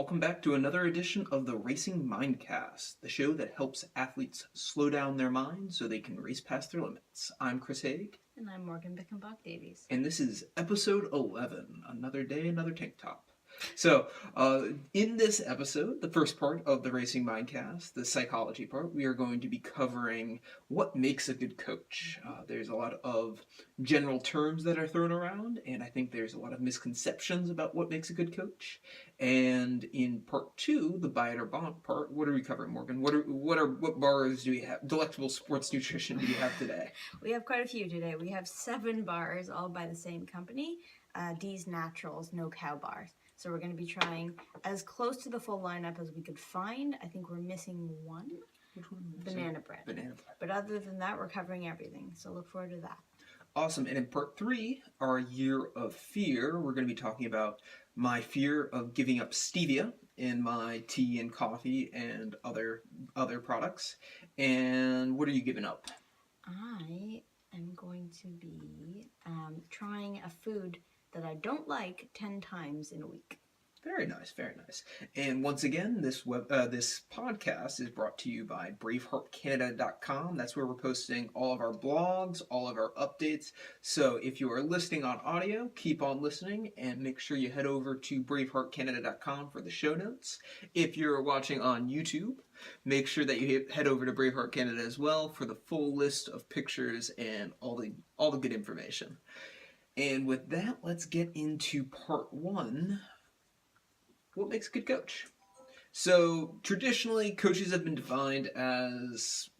welcome back to another edition of the Racing Mindcast, the show that helps athletes slow down their minds so they can race past their limits. I'm Chris Haig. And I'm Morgan Bickenbach-Davies. And this is episode 11, Another Day, Another Tank Top. So, in this episode, the first part of the Racing Mindcast, the psychology part, we are going to be covering what makes a good coach. There's a lot of general terms that are thrown around, and I think there's a lot of misconceptions about what makes a good coach. And in part 2, the buy it or bonk part, what are we covering, Morgan? What bars do we have? Delectable sports nutrition do you have today? We have quite a few today. We have 7 bars, all by the same company. D's Naturals, no cow bars. So we're going to be trying as close to the full lineup as we could find. I think we're missing one. Which one? Banana bread. Banana bread. But other than that, we're covering everything. So look forward to that. Awesome. And in part 3, our year of fear, we're going to be talking about my fear of giving up stevia in my tea and coffee and other products. And what are you giving up? I am going to be trying a food that I don't like 10 times in a week. Very nice, very nice. And once again, this podcast is brought to you by BraveheartCanada.com. That's where we're posting all of our blogs, all of our updates. So if you are listening on audio, keep on listening and make sure you head over to BraveheartCanada.com for the show notes. If you're watching on YouTube, make sure that you head over to Braveheart Canada as well for the full list of pictures and all the good information. And with that, let's get into part 1. What makes a good coach? So, traditionally, coaches have been defined as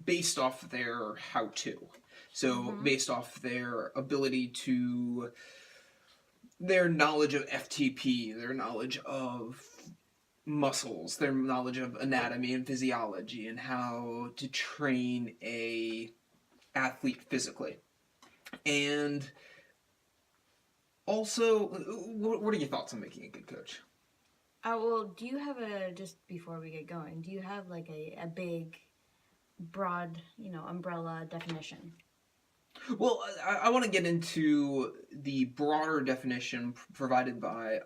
based off their how-to. So, based off their ability to, their knowledge of FTP, their knowledge of muscles, their knowledge of anatomy and physiology, and how to train a athlete physically. And also, what are your thoughts on making a good coach? Well, do you have just before we get going, do you have like a big, broad, umbrella definition? Well, I want to get into the broader definition provided by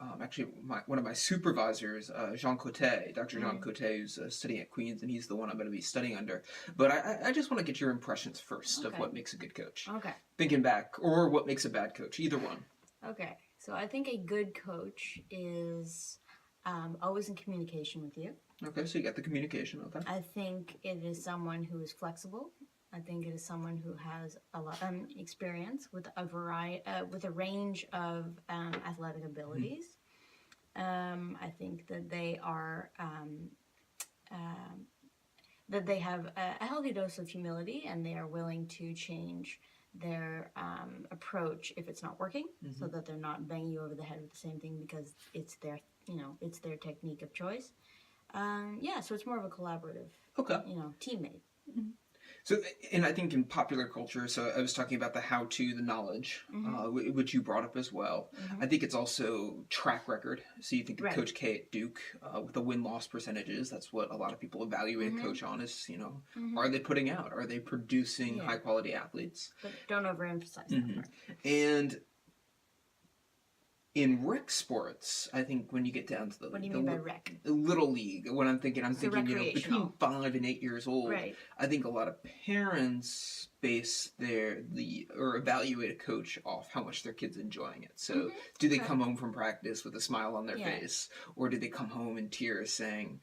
one of my supervisors, Jean Coté, Dr. Jean Coté, who's studying at Queens, and he's the one I'm going to be studying under. But I just want to get your impressions first of what makes a good coach. Okay. Thinking back, or what makes a bad coach, either one. Okay, so I think a good coach is always in communication with you. Okay, so you got the communication, okay. I think it is someone who is flexible. I think it is someone who has a lot of experience with a range of athletic abilities. I think that they are that they have a healthy dose of humility, and they are willing to change their approach if it's not working, so that they're not banging you over the head with the same thing because it's their technique of choice. So it's more of a collaborative, teammate. Mm-hmm. So, and I think in popular culture, so I was talking about the how-to, the knowledge, which you brought up as well. I think it's also track record. So you think of Coach K at Duke with the win-loss percentages. That's what a lot of people evaluate a coach on is, are they putting out? Are they producing high-quality athletes? But don't overemphasize that part. And in rec sports, I think when you get down to the... What do you mean by rec? Little league. When I'm thinking between 5 and 8 years old. Right. I think a lot of parents base or evaluate a coach off how much their kid's enjoying it. So do they come home from practice with a smile on their face? Or do they come home in tears saying,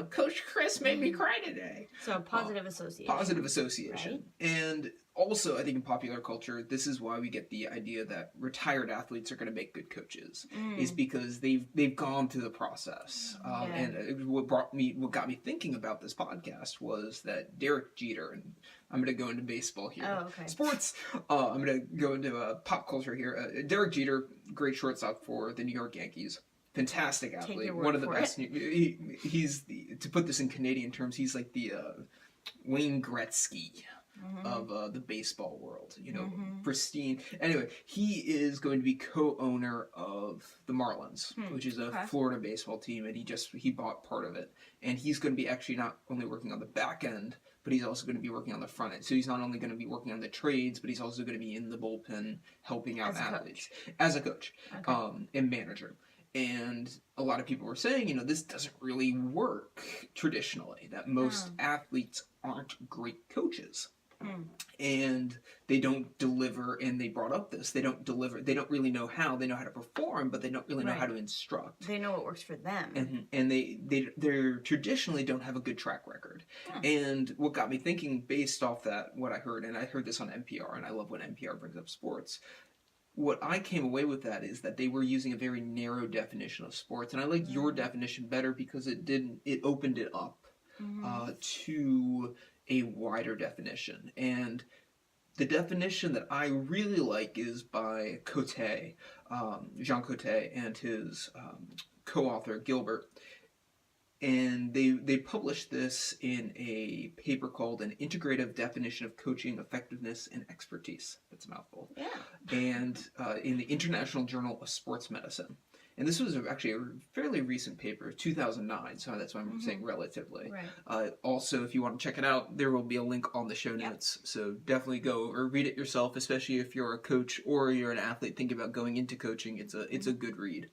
Coach Chris made me cry today? So positive association. Positive association. Right? And also, I think in popular culture, this is why we get the idea that retired athletes are going to make good coaches, is because they've gone through the process. And what got me thinking about this podcast was that Derek Jeter, and I'm going to go into baseball here. Oh, okay. Sports. I'm going to go into pop culture here. Derek Jeter, great shortstop for the New York Yankees. Fantastic athlete, one of the best. He's to put this in Canadian terms, he's like the Wayne Gretzky of the baseball world, pristine. Anyway, he is going to be co-owner of the Marlins, which is a Florida baseball team, and he bought part of it. And he's going to be actually not only working on the back end, but he's also going to be working on the front end. So he's not only going to be working on the trades, but he's also going to be in the bullpen helping out athletes as a coach and manager. And a lot of people were saying, this doesn't really work traditionally, that most athletes aren't great coaches. And they don't deliver, and they brought up this, they don't deliver, they don't really know how, they know how to perform, but they don't really know how to instruct. They know what works for them. And they're traditionally don't have a good track record. And what got me thinking based off that, what I heard, and I heard this on NPR, and I love when NPR brings up sports, what I came away with that is that they were using a very narrow definition of sports. And I like your definition better because it opened it up to a wider definition. And the definition that I really like is by Cote, Jean Cote, and his co-author Gilbert. And they published this in a paper called An Integrative Definition of Coaching Effectiveness and Expertise. That's a mouthful. Yeah. And in the International Journal of Sports Medicine. And this was actually a fairly recent paper, 2009, so that's why I'm saying relatively. Right. Also, if you want to check it out, there will be a link on the show notes. So definitely go or read it yourself, especially if you're a coach or you're an athlete thinking about going into coaching. It's a good read.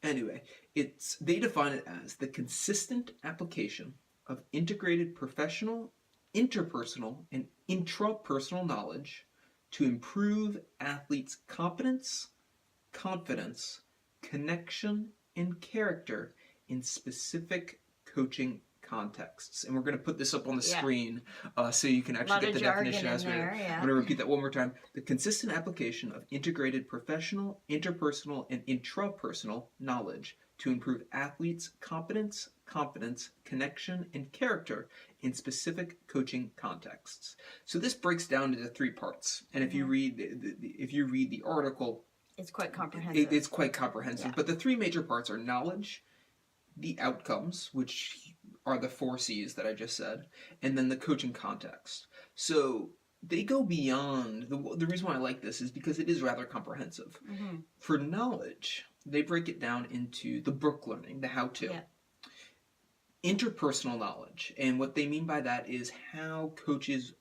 Anyway, they define it as the consistent application of integrated professional, interpersonal, and intrapersonal knowledge to improve athletes' competence, confidence, connection, and character in specific coaching contexts. And we're going to put this up on the screen so you can actually get the definition as well. I'm going to repeat that one more time. The consistent application of integrated professional, interpersonal, and intrapersonal knowledge to improve athletes' competence, confidence, connection, and character in specific coaching contexts. So this breaks down into 3 parts. And if you read the article, it's quite comprehensive. It's quite comprehensive. But the 3 major parts are knowledge, the outcomes, which are the 4 C's that I just said, and then the coaching context. So they go beyond. The reason why I like this is because it is rather comprehensive. For knowledge, they break it down into the book learning, the how-to. Interpersonal knowledge, and what they mean by that is how coaches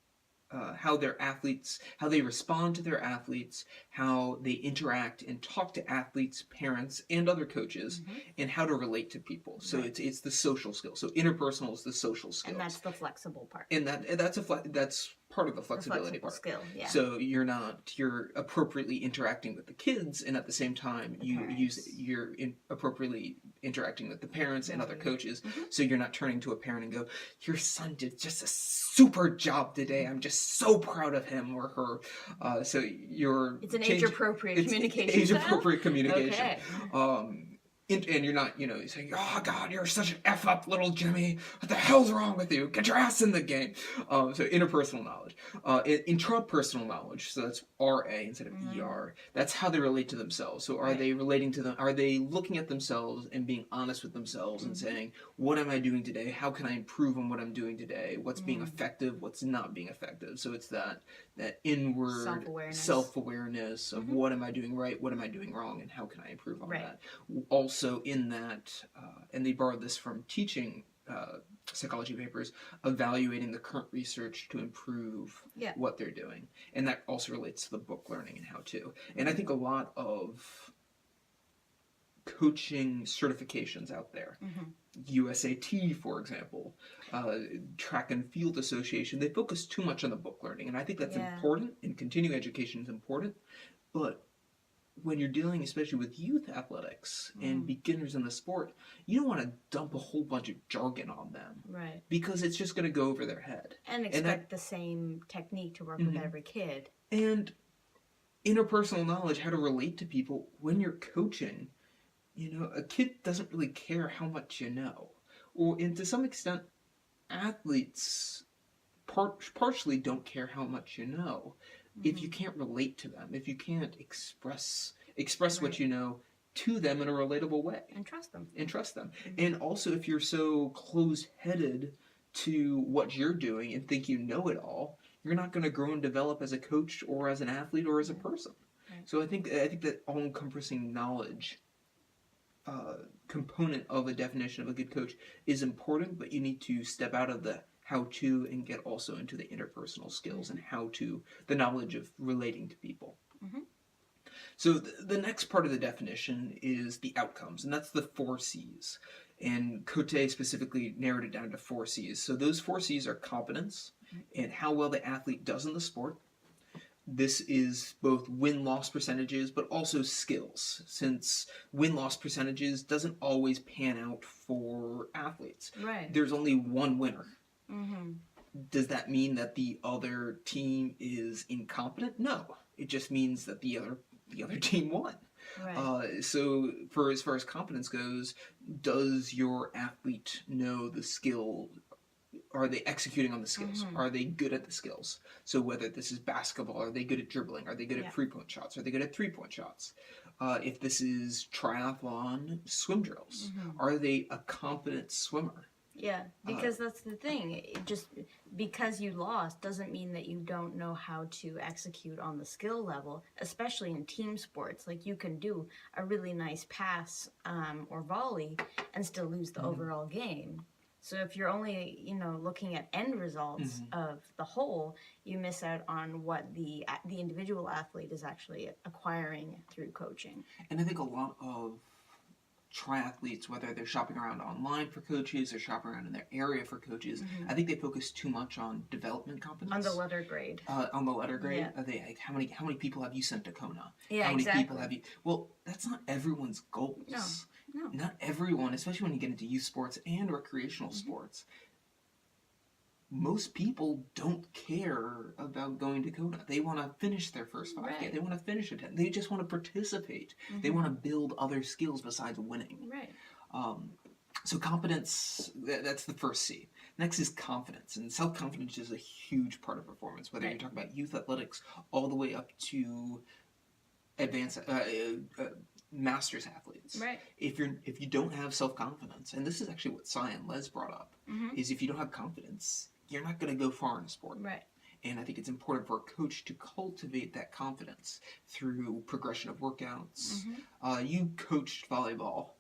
how their athletes, how they respond to their athletes, how they interact and talk to athletes, parents, and other coaches, and how to relate to people. So it's the social skills. So interpersonal is the social skills, and that's the flexible part. And that's part of the flexibility part. Skill, So you're appropriately interacting with the kids, and at the same time you're appropriately interacting with the parents and other coaches. So you're not turning to a parent and go, "Your son did just a super job today. I'm just so proud of him or her." So it's an age-appropriate communication. Age-appropriate communication. Okay. And you're not, saying, "Oh God, you're such an F up little Jimmy. What the hell's wrong with you? Get your ass in the game." So interpersonal knowledge, intrapersonal knowledge. So that's RA instead of ER. That's how they relate to themselves. So are they relating to them? Are they looking at themselves and being honest with themselves and saying, "What am I doing today? How can I improve on what I'm doing today? What's being effective? What's not being effective?" So it's that inward self-awareness of what am I doing right? What am I doing wrong? And how can I improve on that? Also in that, and they borrowed this from teaching psychology papers, evaluating the current research to improve what they're doing. And that also relates to the book learning and how to. And I think a lot of coaching certifications out there, USAT, for example, Track and Field Association, they focus too much on the book learning. And I think that's important, and continuing education is important. But when you're dealing especially with youth athletics and beginners in the sport, you don't want to dump a whole bunch of jargon on them. Right. Because it's just going to go over their head. And expect the same technique to work with every kid. And interpersonal knowledge, how to relate to people when you're coaching. A kid doesn't really care how much you know. And to some extent, athletes partially don't care how much you know. If you can't relate to them, if you can't express what you know to them in a relatable way. And trust them. And also if you're so close-headed to what you're doing and think you know it all, you're not going to grow and develop as a coach or as an athlete or as a person. So I think that all-encompassing knowledge component of a definition of a good coach is important, but you need to step out of the how-to and get also into the interpersonal skills and the knowledge of relating to people. So the next part of the definition is the outcomes, and that's the 4 C's. And Cote specifically narrowed it down to 4 C's. So those 4 C's are competence and how well the athlete does in the sport. This is both win-loss percentages, but also skills, since win-loss percentages doesn't always pan out for athletes. Right. There's only one winner. Mm-hmm. Does that mean that the other team is incompetent? No. It just means that the other team won. Right. So for as far as competence goes, does your athlete know the skill? Are they executing on the skills? Mm-hmm. Are they good at the skills? So whether this is basketball, are they good at dribbling? Are they good at free-point shots? Are they good at three-point shots? If this is triathlon, swim drills, are they a competent swimmer? Yeah, because that's the thing. Just because you lost doesn't mean that you don't know how to execute on the skill level, especially in team sports. Like, you can do a really nice pass or volley and still lose the overall game. So if you're only, looking at end results of the whole, you miss out on what the individual athlete is actually acquiring through coaching. And I think a lot of triathletes, whether they're shopping around online for coaches or shopping around in their area for coaches, I think they focus too much on development competence. On the letter grade. On the letter grade, Yeah. are they like, how many people have you sent to Kona? Yeah, how many exactly. people have you? Well, that's not everyone's goals. No. Not everyone, especially when you get into youth sports and recreational sports. Most people don't care about going to Kona. They want to finish their first 5K. Right. They want to finish a 10. They just want to participate. They want to build other skills besides winning. Right. So competence, that's the first C. Next is confidence. And self-confidence is a huge part of performance, whether you're talking about youth athletics all the way up to advanced masters athletes. Right. If you don't have self-confidence, and this is actually what Cy and Les brought up, is if you don't have confidence, you're not going to go far in a sport. Right. And I think it's important for a coach to cultivate that confidence through progression of workouts. You coached volleyball.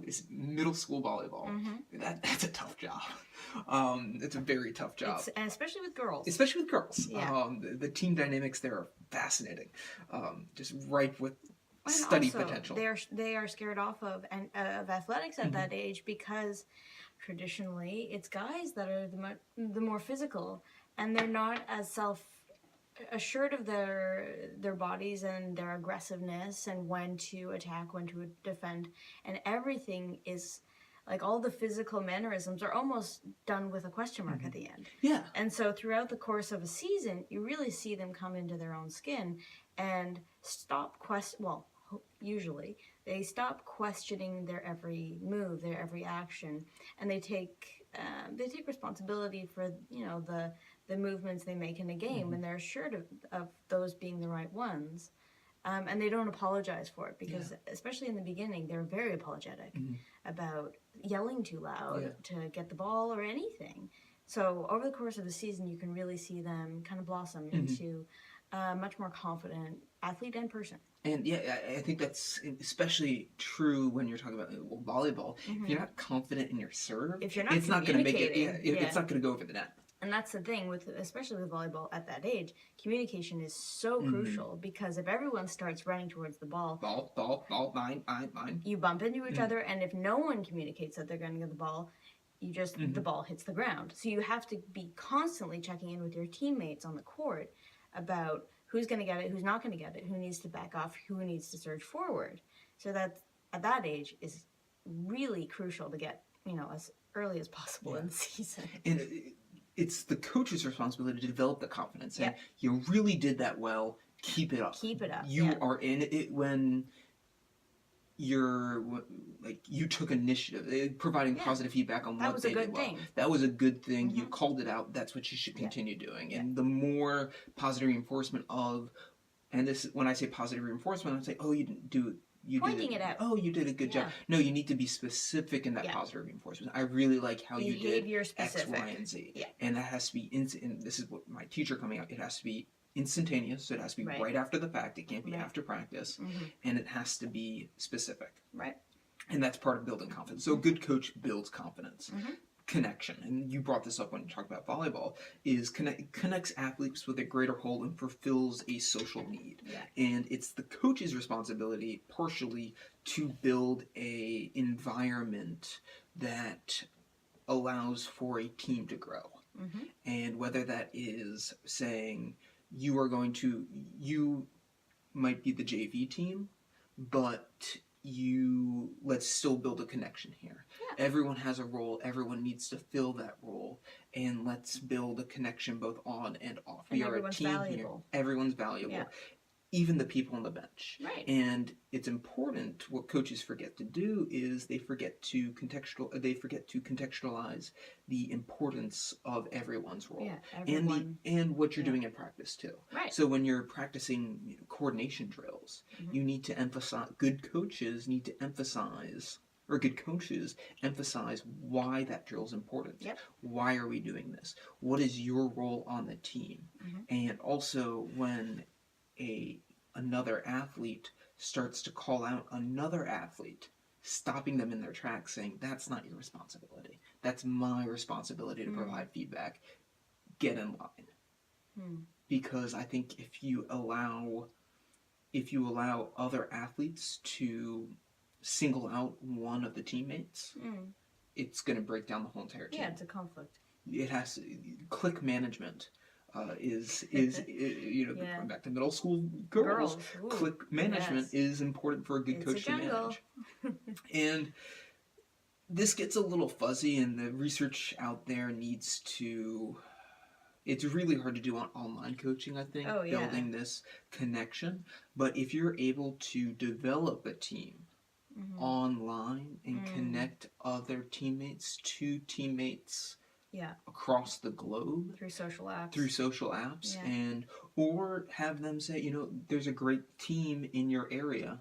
It's middle school volleyball. That's a tough job. It's a very tough job. And especially with girls. Especially with girls. Yeah. The team dynamics there are fascinating. Just ripe with and study also, potential. They are scared off of athletics at that age because traditionally it's guys that are the more physical, and they're not as self-assured of their bodies and their aggressiveness and when to attack, when to defend, and everything is like all the physical mannerisms are almost done with a question mark at the end. Yeah. And so throughout the course of a season, you really see them come into their own skin and stop usually they stop questioning their every move, their every action, and they take responsibility for the movements they make in a game, and they're assured of those being the right ones, and they don't apologize for it because especially in the beginning they're very apologetic about yelling too loud to get the ball or anything. So over the course of the season you can really see them kind of blossom into a much more confident athlete and person. And I think that's especially true when you're talking about volleyball. If you're not confident in your serve, if you're not it's not going to make it. communicating, It's not going to go over the net. And that's the thing especially with volleyball at that age, communication is so crucial because if everyone starts running towards the ball, mine, you bump into each other, and if no one communicates that they're going to get the ball, the ball hits the ground. So you have to be constantly checking in with your teammates on the court about who's going to get it, who's not going to get it, who needs to back off, who needs to surge forward. So that at that age is really crucial to get, as early as possible in the season. And it's the coach's responsibility to develop the confidence. And you really did that well. Keep it up. Keep it up. You are in it when you took initiative, providing positive feedback on what they did well. That was a good thing. You called it out. That's what you should continue doing. And the more positive reinforcement and this, when I say positive reinforcement, I say, oh, you didn't do it. Pointing it out. Oh, you did a good job. No, you need to be specific in that positive reinforcement. I really like how you did X, Y, and Z. Yeah. And that has to be, and this is what my teacher coming out, it has to be instantaneous, so it has to be right after the fact. It can't be after practice, and it has to be specific. Right. And that's part of building confidence. So a good coach builds confidence. connection, and you brought this up when you talked about volleyball, is connects athletes with a greater whole and fulfills a social need. Yeah. And it's the coach's responsibility, partially, to build a environment that allows for a team to grow. Mm-hmm. And whether that is saying you might be the JV team, but let's still build a connection here. Yeah. Everyone has a role, everyone needs to fill that role, and let's build a connection both on and off. And we are a team valuable. here. Everyone's valuable. Yeah. Even the people on the bench. Right. And it's important, what coaches forget to do is they forget to contextualize the importance of everyone's role. Yeah, everyone. And what you're doing in practice too. Right. So when you're practicing coordination drills, you need to emphasize, good coaches emphasize why that drill is important. Yep. Why are we doing this? What is your role on the team? And also when another athlete starts to call out another athlete, stopping them in their tracks, saying, that's not your responsibility. That's my responsibility to provide feedback. Get in line. Because I think if you allow other athletes to single out one of the teammates, it's going to break down the whole entire team. Yeah, it's a conflict. It has click management. Is going back to middle school girls. Ooh, Click management is important for a good coach to manage. And this gets a little fuzzy, and the research out there needs to. It's really hard to do on online coaching, I think, building this connection. But if you're able to develop a team online and connect other teammates to teammates across the globe through social apps, and or have them say, there's a great team in your area,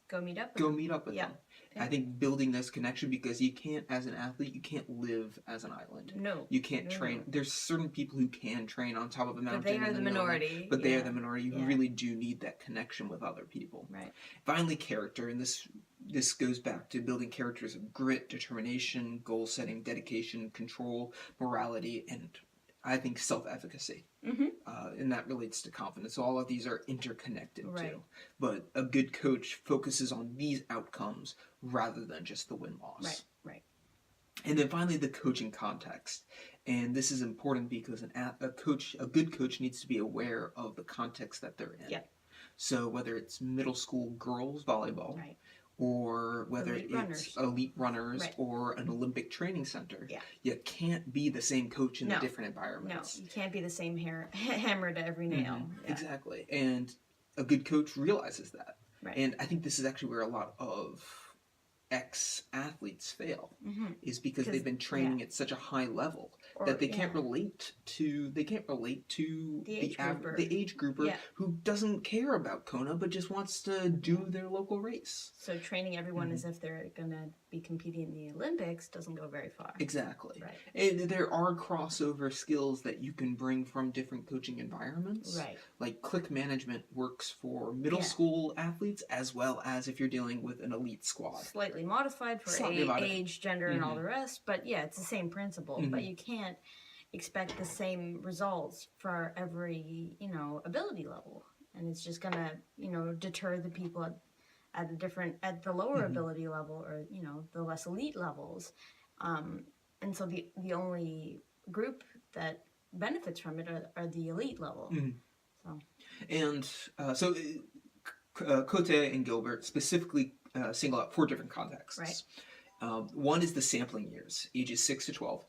go meet up with them. I think building this connection, because you can't, as an athlete, you can't live as an island. No. You can't train. There's certain people who can train on top of a mountain. But they are the minority. But they are the minority. You really do need that connection with other people. Right. Finally, character, and this goes back to building characters of grit, determination, goal setting, dedication, control, morality, and I think self-efficacy. And that relates to confidence. So all of these are interconnected too. But a good coach focuses on these outcomes rather than just the win-loss. Right. And then finally, the coaching context. And this is important because a good coach needs to be aware of the context that they're in. So whether it's middle school girls volleyball, or whether it's elite runners or an Olympic training center, you can't be the same coach in the different environments. No, you can't be the same hammer to every nail. Exactly. And a good coach realizes that. Right. And I think this is actually where a lot of ex-athletes fail, is because they've been training at such a high level that they can't relate to the age grouper who doesn't care about Kona but just wants to do their local race. So training everyone as if they're gonna be competing in the Olympics doesn't go very far. Exactly. Right. And there are crossover skills that you can bring from different coaching environments. Right. Like click management works for middle school athletes as well as if you're dealing with an elite squad. Slightly modified for age, gender, and all the rest, but it's the same principle. But you can't expect the same results for every ability level, and it's just gonna deter the people at the lower ability level, or the less elite levels, and so the only group that benefits from it are the elite level. So Cote and Gilbert specifically single out 4 different contexts. Right. One is the sampling years, ages 6 to 12.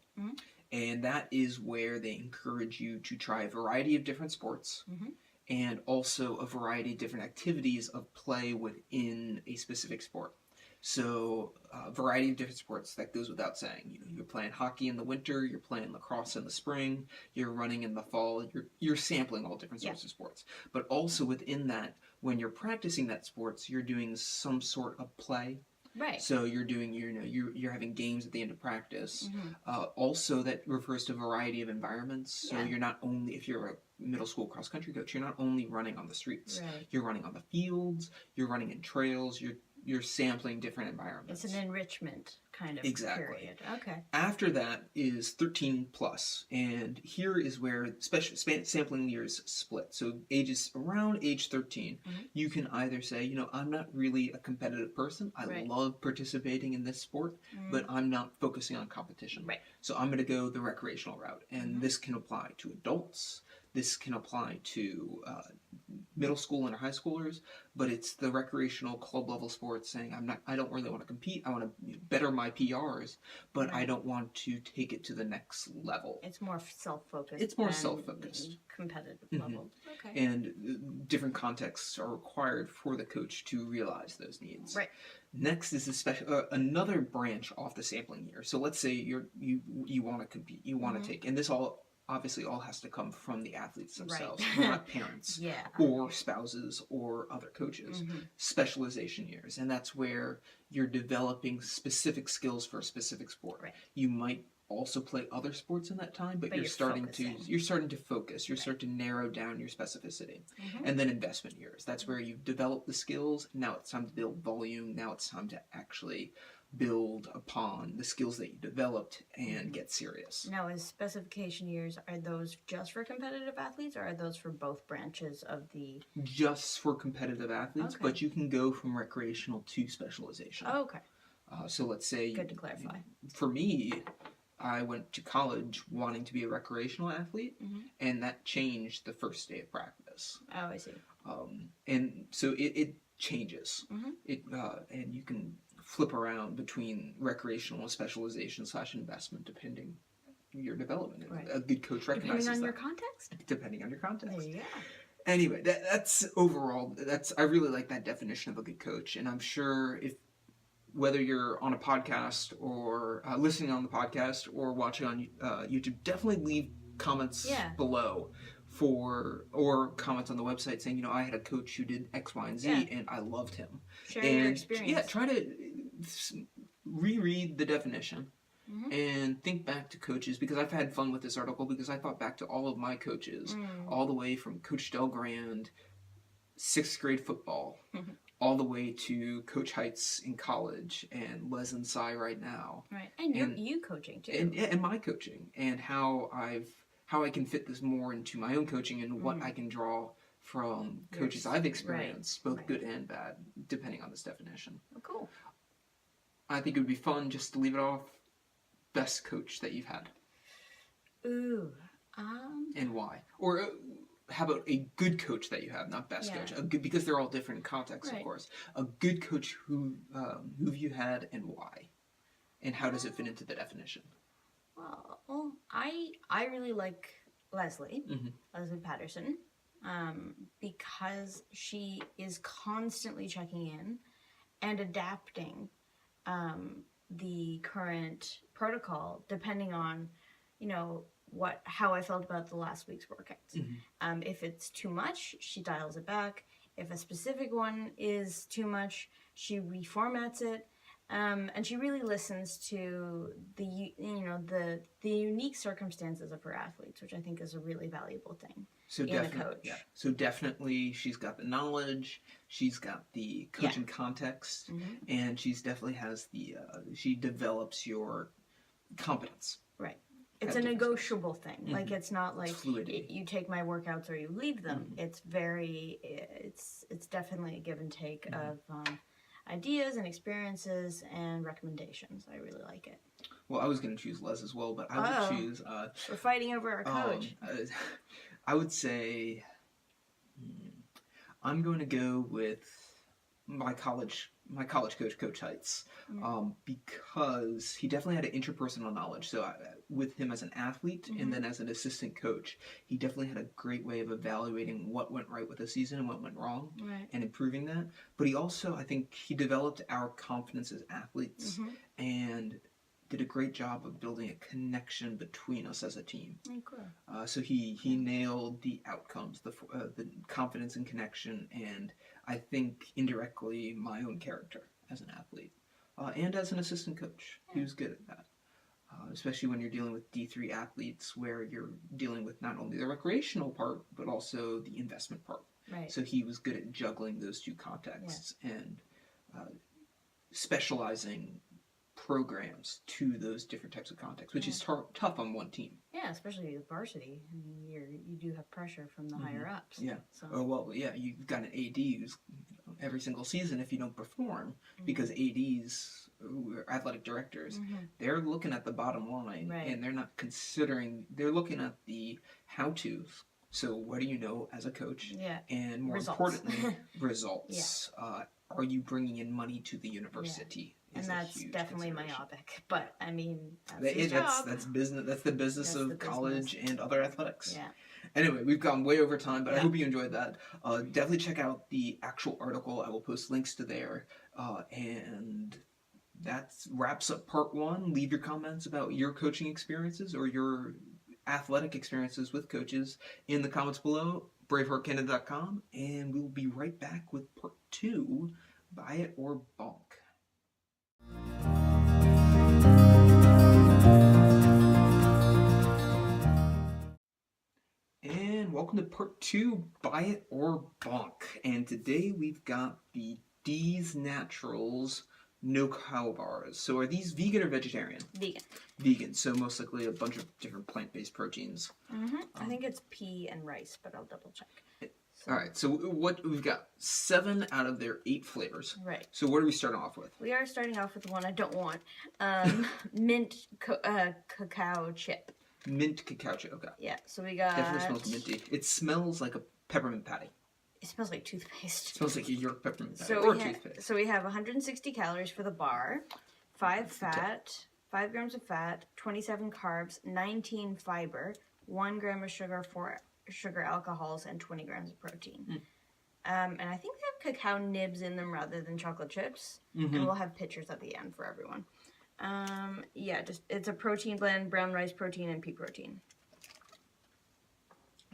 And that is where they encourage you to try a variety of different sports and also a variety of different activities of play within a specific sport. So a variety of different sports, that goes without saying. You're playing hockey in the winter, you're playing lacrosse in the spring, you're running in the fall, you're sampling all different sorts of sports. But also within that, when you're practicing that sports, you're doing some sort of play. Right. So you're doing, you're having games at the end of practice. Also, that refers to a variety of environments. So you're not only, if you're a middle school cross country coach, you're not only running on the streets. Right. You're running on the fields. You're running in trails. you're sampling different environments. It's an enrichment kind of period. Okay. After that is 13 plus, and here is where sampling years split. So ages around age 13, you can either say, you know, I'm not really a competitive person. I love participating in this sport, but I'm not focusing on competition. Right. So I'm going to go the recreational route, and this can apply to adults. This can apply to middle school and high schoolers, but it's the recreational club level sports saying I don't really want to compete. I want to better my PRs, but I don't want to take it to the next level. It's more self-focused. It's more self-focused. Competitive level. Okay. And different contexts are required for the coach to realize those needs. Right. Next is another branch off the sampling year. So let's say you want to compete, you want to take, and this obviously all has to come from the athletes themselves, not parents or spouses or other coaches. Specialization years, and that's where you're developing specific skills for a specific sport. Right. You might also play other sports in that time, but you're starting to focus. You're starting to narrow down your specificity. And then investment years. That's where you've developed the skills. Now it's time to build volume. Now it's time to actually build upon the skills that you developed and get serious. Now, as specification years, are those just for competitive athletes, or are those for both branches of the... Just for competitive athletes, but you can go from recreational to specialization. Oh, okay. So let's say... Good to clarify. For me, I went to college wanting to be a recreational athlete, and that changed the first day of practice. Oh, I see. And so it changes. And you can flip around between recreational and specialization / investment depending your development. A good coach recognizes depending on that. your context? Depending on your context. There you go. Anyway, that's overall, I really like that definition of a good coach, and I'm sure whether you're on a podcast or listening on the podcast or watching on YouTube, definitely leave comments below or comments on the website saying, you know, I had a coach who did X, Y, and Z, and I loved him. Share your experience. Yeah, try to reread the definition and think back to coaches, because I've had fun with this article because I thought back to all of my coaches, all the way from Coach Del Grand, 6th grade football, all the way to Coach Heights in college and Les and Cy right now. Right, and you coaching too. And my coaching, and how I can fit this more into my own coaching and what I can draw from coaches I've experienced, both good and bad, depending on this definition. Oh, cool. I think it would be fun just to leave it off. Best coach that you've had. Ooh. And why? Or how about a good coach that you have, not best coach? Because they're all different contexts, of course. A good coach who you had and why? And how does it fit into the definition? Well, I really like Leslie Patterson, because she is constantly checking in and adapting the current protocol depending on, you know, how I felt about the last week's workouts. If it's too much, she dials it back. If a specific one is too much, she reformats it. And she really listens to the unique circumstances of her athletes, which I think is a really valuable thing in a coach. Yeah. So definitely she's got the knowledge, she's got the coaching context, and she's definitely has she develops your competence. Right. It's a negotiable thing. Like, it's not like you take my workouts or you leave them. It's definitely a give and take of ideas and experiences and recommendations. I really like it. Well, I was going to choose Les as well, but I would choose... we're fighting over our coach. I would say... I'm going to go with my college coach, Coach Heights, because he definitely had an interpersonal knowledge. So with him as an athlete and then as an assistant coach, he definitely had a great way of evaluating what went right with the season and what went wrong and improving that. But he also, I think, he developed our confidence as athletes and did a great job of building a connection between us as a team. Cool. So he nailed the outcomes, the confidence and connection, and I think indirectly my own character as an athlete and as an assistant coach. He was good at that, especially when you're dealing with D3 athletes where you're dealing with not only the recreational part but also the investment part. Right. So he was good at juggling those two contexts and specializing programs to those different types of contexts, which is tough on one team. Yeah, especially with varsity. I mean, you do have pressure from the higher ups. Yeah. So. Oh, well, yeah, you've got an AD who's every single season if you don't perform, because ADs, athletic directors, they're looking at the bottom line, and they're not considering, they're looking at the how-tos. So what do you know as a coach? Yeah. And more importantly, results. Yeah. Are you bringing in money to the university? Yeah. And that's definitely myopic, but I mean, that's business. That's the business of college and other athletics. Yeah. Anyway, we've gone way over time, but I hope you enjoyed that. Definitely check out the actual article. I will post links to there. And that wraps up part 1. Leave your comments about your coaching experiences or your athletic experiences with coaches in the comments below, braveheartcanada.com, and we'll be right back with part 2, Buy It or Bonk. And welcome to part 2, Buy It or Bonk. And today we've got the D's Naturals no cow bars. So are these vegan or vegetarian? Vegan. Vegan. So most likely a bunch of different plant-based proteins. I think it's pea and rice, but I'll double check. All right. So what we've got 7 out of their 8 flavors. Right. So what are we starting off with? We are starting off with the one I don't want. Mint cacao chip. Mint cacao chip. Okay. Yeah. So we got. Definitely smells minty. It smells like a peppermint patty. It smells like toothpaste. It smells like a York peppermint patty or toothpaste. So we have 160 calories for the bar, 5 grams of fat, 27 carbs, 19 fiber, 1 gram of sugar, 4 sugar alcohols, and 20 grams of protein. And I think they have cacao nibs in them rather than chocolate chips. And we'll have pictures at the end for everyone. Yeah, it's a protein blend, brown rice protein, and pea protein.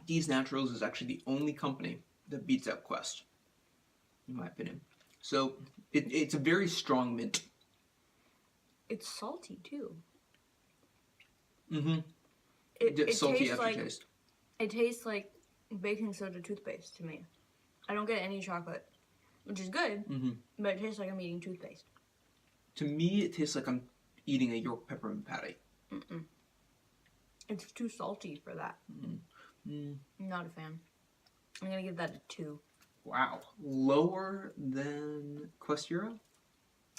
D's Naturals is actually the only company that beats out Quest, in my opinion. So it's a very strong mint. It's salty too. It salty tastes aftertaste. It tastes like baking soda toothpaste to me. I don't get any chocolate, which is good, but it tastes like I'm eating toothpaste. To me, it tastes like I'm eating a York peppermint patty. It's too salty for that. Not a fan. I'm going to give that a 2. Wow. Lower than Quest Hero?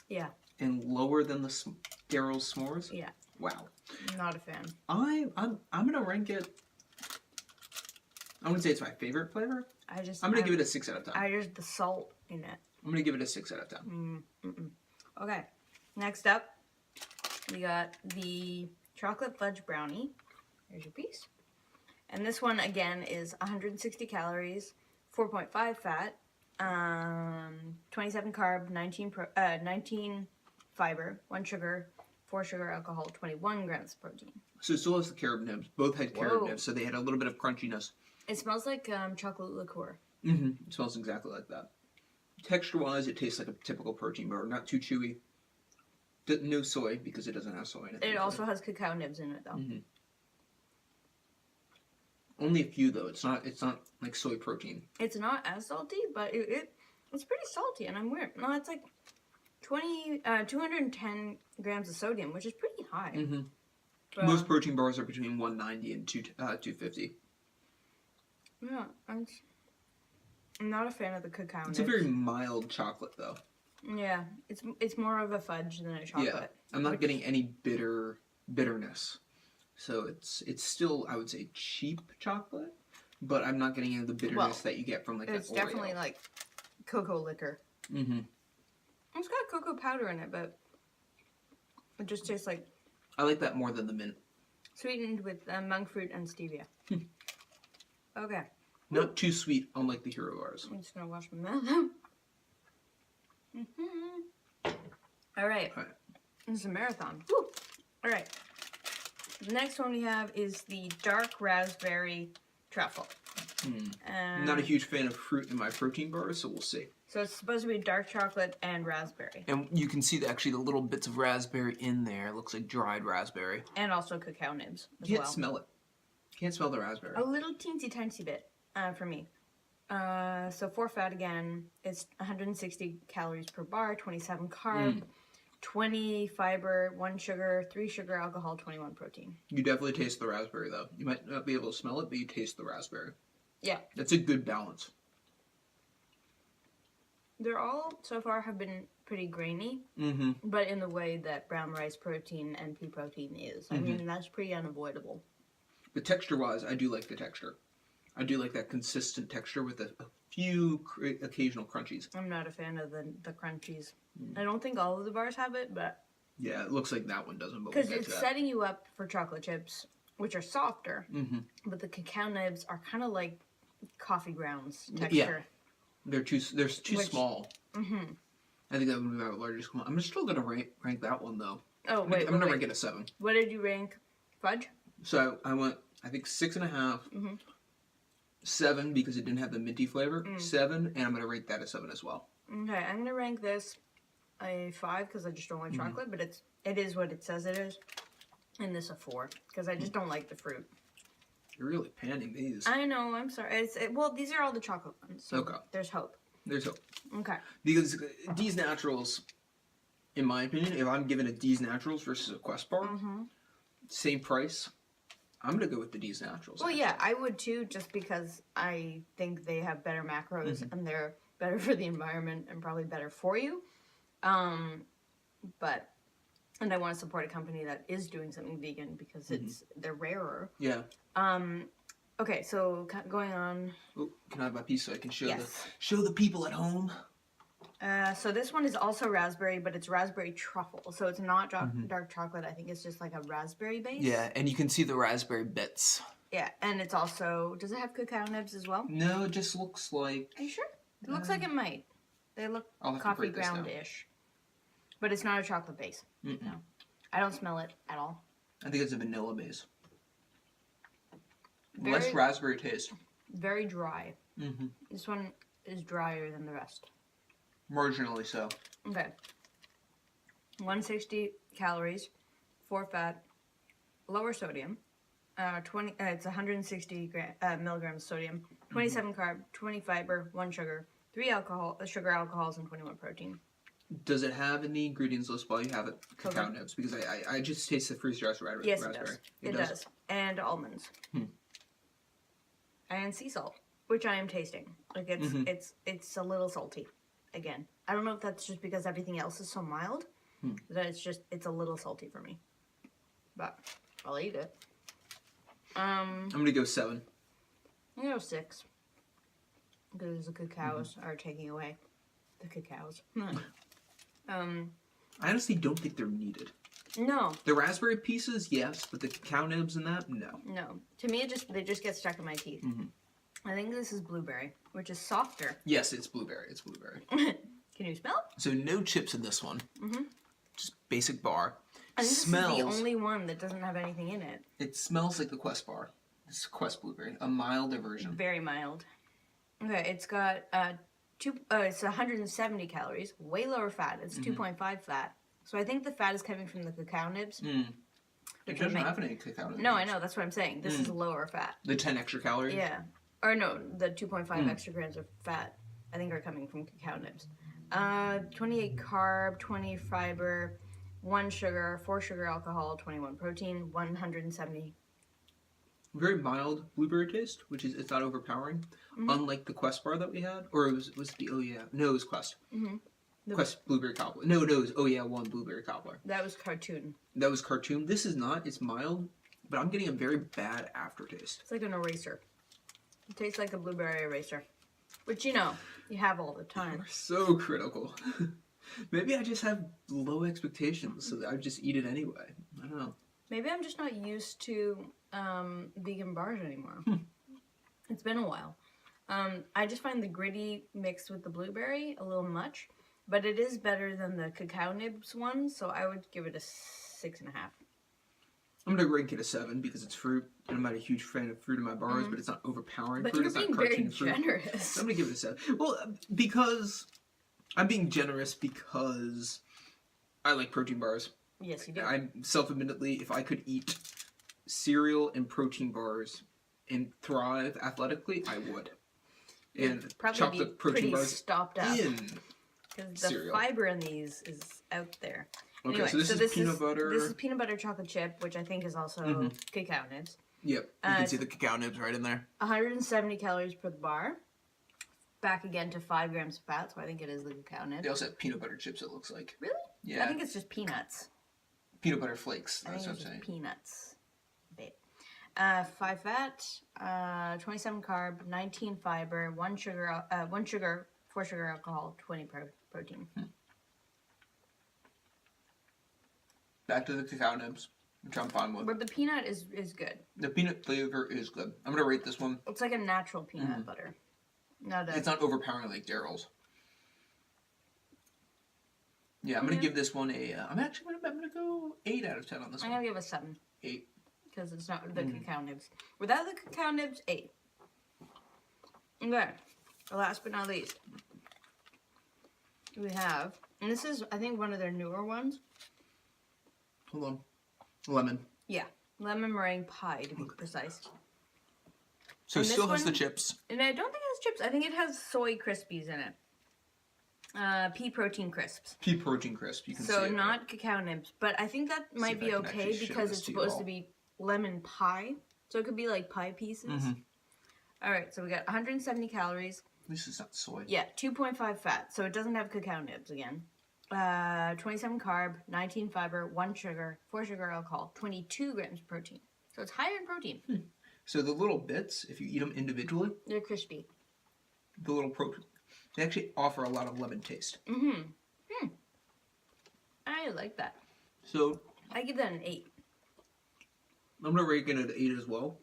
Yeah. And lower than the Daryl's S'mores? Yeah. Wow. Not a fan. I'm going to rank it... I wouldn't say it's my favorite flavor. I'm going to give it a 6 out of 10. Just the salt in it. I'm going to give it a 6 out of 10. Okay. Next up, we got the chocolate fudge brownie. Here's your piece. And this one, again, is 160 calories, 4.5 fat, 27 carb, 19 fiber, 1 sugar, 4 sugar alcohol, 21 grams of protein. So it still has the carob nibs. Both had carob nibs, so they had a little bit of crunchiness. It smells like chocolate liqueur. It smells exactly like that. Texture-wise, it tastes like a typical protein bar. Not too chewy. No soy, because it doesn't have soy in it. It also has cacao nibs in it, though. Only a few, though. It's not like soy protein. It's not as salty, but it's pretty salty, and I'm weird. No, it's like 210 grams of sodium, which is pretty high. Most protein bars are between 190 and 250. Yeah, I'm not a fan of the cacao nibs. It's a very mild chocolate, though. Yeah, it's more of a fudge than a chocolate. Yeah, I'm not getting any bitterness. So it's still, I would say, cheap chocolate, but I'm not getting any of the bitterness that you get from like it's Oreo. Definitely like cocoa liquor. It's got cocoa powder in it, but it just tastes like... I like that more than the mint. Sweetened with monk fruit and stevia. Okay. Not too sweet, unlike the Hero bars. I'm just going to wash my mouth. All right. This is a marathon. Woo. All right. The next one we have is the dark raspberry truffle. I'm not a huge fan of fruit in my protein bars, so we'll see. So it's supposed to be dark chocolate and raspberry. And you can see actually the little bits of raspberry in there. It looks like dried raspberry. And also cacao nibs as well. You can't smell it. Can't smell the raspberry. A little teensy tiny bit for me. So 4 fat again. It's 160 calories per bar, 27 carb, 20 fiber, 1 sugar, 3 sugar, alcohol, 21 protein. You definitely taste the raspberry, though. You might not be able to smell it, but you taste the raspberry. Yeah. That's a good balance. They're all, so far, have been pretty grainy, but in the way that brown rice protein and pea protein is. I mean, that's pretty unavoidable. But texture-wise, I do like the texture. I do like that consistent texture with a few occasional crunchies. I'm not a fan of the crunchies. I don't think all of the bars have it, but... Yeah, it looks like that one doesn't, but because it's setting you up for chocolate chips, which are softer, but the cacao nibs are kind of like coffee grounds texture. Yeah. They're too small. I think that would be my largest one. I'm still going to rank that one, though. Oh, wait, I'm going to rank it a 7. What did you rank Fudge? So I went, I think, 6.5, 7 because it didn't have the minty flavor, 7, and I'm going to rate that a 7 as well. Okay, I'm going to rank this a 5 because I just don't like chocolate, but it is what it says it is. And this a 4 because I just don't like the fruit. You're really panning these. I know, I'm sorry. Well, these are all the chocolate ones, so there's hope. There's hope. Okay. Because D's Naturals, in my opinion, if I'm given a D's Naturals versus a Quest bar, same price, I'm going to go with the D's Naturals. Well, yeah, I would too, just because I think they have better macros and they're better for the environment and probably better for you. And I want to support a company that is doing something vegan because they're rarer. Yeah. Okay, so going on. Oh, can I have my piece so I can show the people at home? So this one is also raspberry, but it's raspberry truffle. So it's not dark chocolate. I think it's just like a raspberry base. Yeah, and you can see the raspberry bits. Yeah, and it's also, does it have cacao nibs as well? No, it just looks like... Are you sure? It looks like it might. They look coffee ground-ish. But it's not a chocolate base. No. I don't smell it at all. I think it's a vanilla base. Less raspberry taste. Very dry. This one is drier than the rest. Marginally so. Okay. 160 calories, 4 fat, lower sodium. It's 160 milligrams sodium, 27 carb, 20 fiber, 1 sugar, 3 sugar alcohols, and 21 protein. Does it have in the ingredients list while you have it cacao nibs? Because I just taste the freeze-dressed raspberry. Yes, it does. It does. And almonds. And sea salt, which I am tasting. Like it's a little salty. Again, I don't know if that's just because everything else is so mild that it's a little salty for me. But I'll eat it. I'm gonna go 7. I'm gonna go 6 because the cacaos are taking away the cacaos. I honestly don't think they're needed. No. The raspberry pieces, yes, but the cacao nibs and that, no. No. To me, they just get stuck in my teeth. I think this is blueberry, which is softer. Yes, it's blueberry. It's blueberry. Can you smell it? So no chips in this one. Just basic bar. I think this is the only one that doesn't have anything in it. It smells like the Quest bar. It's Quest blueberry, a milder version. Very mild. Okay, it's got it's 170 calories, way lower fat. It's 2.5 fat. So I think the fat is coming from the cacao nibs. It doesn't have any cacao nibs. No, I know. That's what I'm saying. This is lower fat. The 10 extra calories? Yeah. Or no, the 2.5 extra grams of fat, I think, are coming from cacao nibs. 28 carb, 20 fiber, 1 sugar, 4 sugar alcohol, 21 protein, 170. Very mild blueberry taste, which is, it's not overpowering. Unlike the Quest bar that we had. Or it was the, no, it was Quest. Quest blueberry cobbler. No, it was, one blueberry cobbler. That was cartoon. That was cartoon. This is not, it's mild, but I'm getting a very bad aftertaste. It's like an eraser. It tastes like a blueberry eraser. Which, you have all the time. You're so critical. Maybe I just have low expectations, so that I just eat it anyway. I don't know. Maybe I'm just not used to vegan bars anymore. It's been a while. I just find the gritty mixed with the blueberry a little much, but it is better than the cacao nibs one, so I would give it a 6.5. I'm going to rank it a 7 because it's fruit, and I'm not a huge fan of fruit in my bars, but it's not overpowering but fruit. You're being very generous. I'm going to give it a 7. Well, because I'm being generous because I like protein bars. Yes, you do. I'm self-admittedly, if I could eat cereal and protein bars and thrive athletically, I would. And probably chocolate be protein pretty bars stopped up. in Because the cereal. fiber in these is out there. Okay, Anyway, so this is peanut butter. This is peanut butter chocolate chip, which I think is also cacao nibs. Yep, you can see the cacao nibs right in there. 170 calories per bar. Back again to 5 grams of fat, so I think it is the cacao nibs. They also have peanut butter chips, it looks like. Really? Yeah. I think it's just peanuts. Peanut butter flakes, I that's think what it's I'm saying. just peanuts. Babe. 5 fat, 27 carb, 19 fiber, 1 sugar, 4 sugar alcohol, 20 protein. Back to the cacao nibs, which I'm fine with. But the peanut is good. The peanut flavor is good. I'm going to rate this one. It's like a natural peanut butter. It's not overpowering like Daryl's. Yeah, I'm going to give this one a... I'm going to go 8 out of 10 on this one. I'm going to give it 7. 8. Because it's not the cacao nibs. Without the cacao nibs, 8. Okay. Last but not least, we have, and this is, I think, one of their newer ones. Hold on. Lemon. Yeah. Lemon meringue pie, to be precise. So it still has the chips. And I don't think it has chips. I think it has soy crispies in it. Pea protein crisps. Pea protein crisp. You can see So it, not cacao nibs. But I think that might be okay because it's supposed to be lemon pie. So it could be like pie pieces. Alright, so we got 170 calories. This is not soy. Yeah, 2.5 fat. So it doesn't have cacao nibs again. 27 carb, 19 fiber, 1 sugar, 4 sugar alcohol, 22 grams protein. So it's higher in protein. So the little bits, if you eat them individually, they're crispy. The little protein, they actually offer a lot of lemon taste. I like that. So I give that an 8. I'm gonna rate it an 8 as well,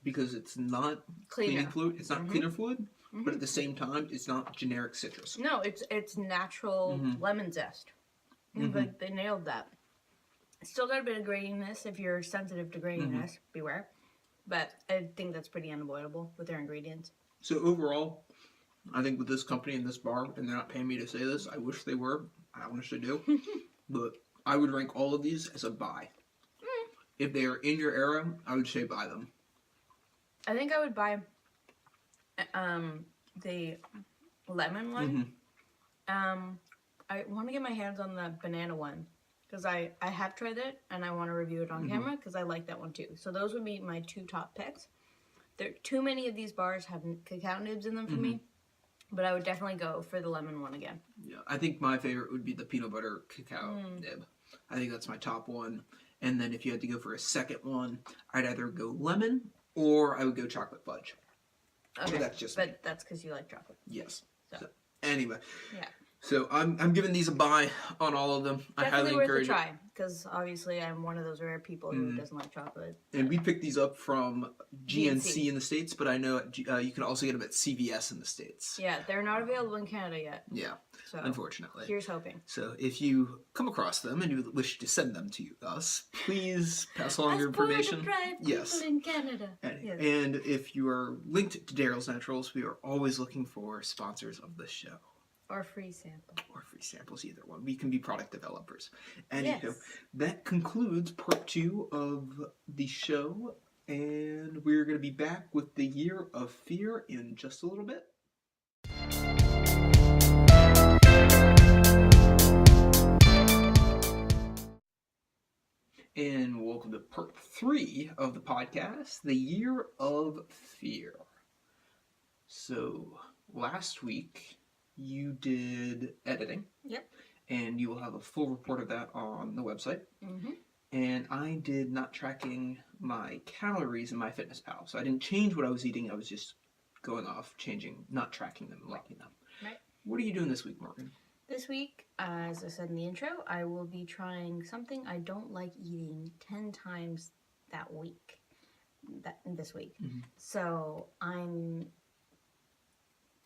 because it's not cleaning fluid. It's not cleaner fluid, but at the same time, it's not generic citrus. No, it's natural lemon zest. Like they nailed that. It's still got a bit of graininess. If you're sensitive to graininess, beware. But I think that's pretty unavoidable with their ingredients. So overall, I think with this company and this bar, and they're not paying me to say this, I wish they were. I honestly do. But I would rank all of these as a buy. If they are in your era, I would say buy them. I think I would buy the lemon one. I want to get my hands on the banana one because I have tried it and I want to review it on camera because I like that one too. So those would be my 2 top picks. There too many of these bars have cacao nibs in them for me, but I would definitely go for the lemon one again. Yeah, I think my favorite would be the peanut butter cacao nib. I think that's my top one. And then if you had to go for a second one, I'd either go lemon or I would go chocolate fudge. Okay, but that's just me. That's because you like chocolate. Yes. So anyway. Yeah. So I'm giving these a buy on all of them. Definitely I highly worth encourage a try because obviously I'm one of those rare people who doesn't like chocolate. And we picked these up from GNC GNC. in the States, but I know you can also get them at CVS in the States. Yeah, they're not available in Canada yet. Yeah, so unfortunately. Here's hoping. So if you come across them and you wish to send them to us, please pass along your information. Yes. In Canada. And if you are linked to Daryl's Naturals, we are always looking for sponsors of the show. Or free sample. Or free samples, either one. We can be product developers. Anywho, that concludes part 2 of the show. And we're going to be back with the Year of Fear in just a little bit. And welcome to part 3 of the podcast, the Year of Fear. So, last week you did editing. Yep. And you will have a full report of that on the website. And I did not tracking my calories in MyFitnessPal. So I didn't change what I was eating. I was just going off, not tracking them and liking them. Right. What are you doing this week, Morgan? This week, as I said in the intro, I will be trying something I don't like eating 10 times that week. This week. So I'm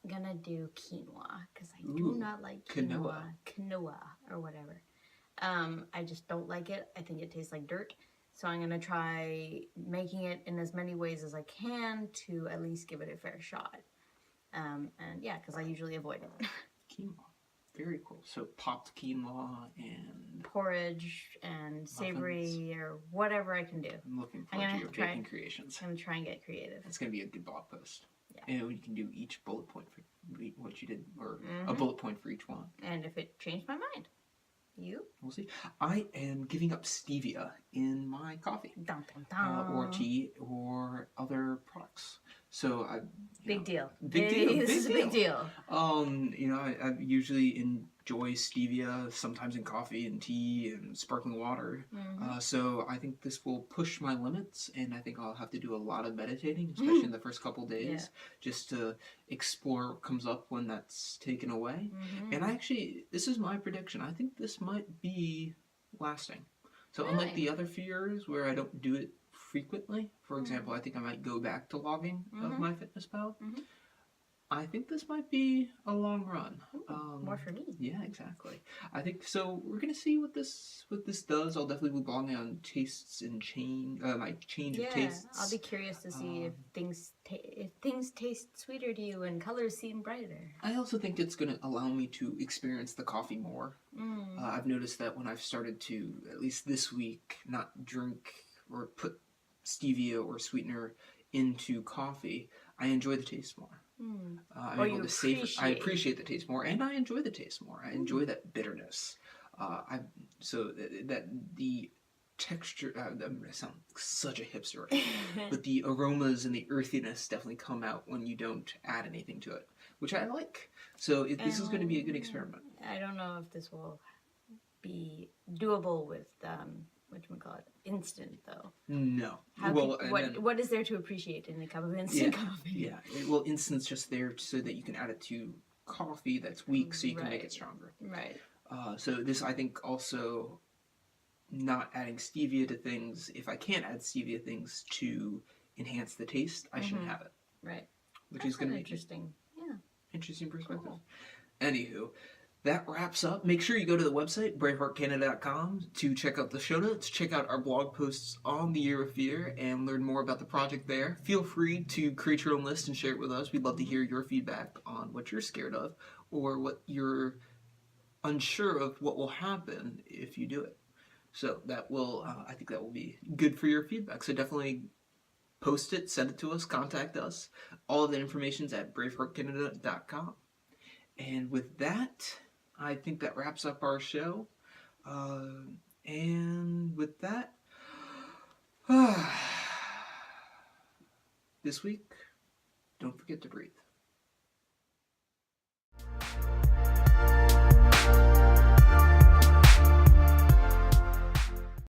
gonna do quinoa because I do not like quinoa or whatever. I just don't like it. I think it tastes like dirt. So I'm gonna try making it in as many ways as I can to at least give it a fair shot. And yeah, because I usually avoid it. Quinoa. Very cool. So popped quinoa and porridge and savory or whatever I can do. I'm looking forward to your baking creations. I'm gonna try and get creative. It's gonna be a good blog post. Yeah. And you can do each bullet point for what you did, or a Mm-hmm. bullet point for each one. And if it changed my mind, you? We'll see. I am giving up stevia in my coffee, Dun, dun, dun. or tea, or other products. So Big deal. Big deal. This is a big deal. I usually enjoy stevia, sometimes in coffee and tea and sparkling water. Mm-hmm. So I think this will push my limits, and I think I'll have to do a lot of meditating, especially in the first couple days, just to explore what comes up when that's taken away. Mm-hmm. And this is my prediction. I think this might be lasting. So unlike the other few years where I don't do it frequently, for example, I think I might go back to logging of MyFitnessPal. Mm-hmm. I think this might be a long run. More for me. Yeah, exactly. I think so. We're gonna see what this does. I'll definitely be blogging on tastes and my change of tastes. I'll be curious to see if things taste sweeter to you and colors seem brighter. I also think it's gonna allow me to experience the coffee more. I've noticed that when I've started to, at least this week, not drink or put stevia or sweetener into coffee, I enjoy the taste more. I'm able to savor. I appreciate the taste more, and I enjoy the taste more. I enjoy that bitterness. That the texture. I'm gonna sound such a hipster, but the aromas and the earthiness definitely come out when you don't add anything to it, which I like. So this is going to be a good experiment. I don't know if this will be doable with instant though. No. What is there to appreciate in a cup of instant coffee? Yeah. Well, instant's just there so that you can add it to coffee that's weak, so you can make it stronger. Right. So this, I think, also not adding stevia to things. If I can't add stevia things to enhance the taste, I shouldn't have it. Right. Which is going to be interesting. Yeah. Interesting perspective. Cool. Anywho. That wraps up. Make sure you go to the website, braveheartcanada.com, to check out the show notes, check out our blog posts on the Year of Fear, and learn more about the project there. Feel free to create your own list and share it with us. We'd love to hear your feedback on what you're scared of, or what you're unsure of what will happen if you do it. So I think that will be good for your feedback. So definitely post it, send it to us, contact us. All of the information's at braveheartcanada.com. And with that, I think that wraps up our show. And with that, this week, don't forget to breathe.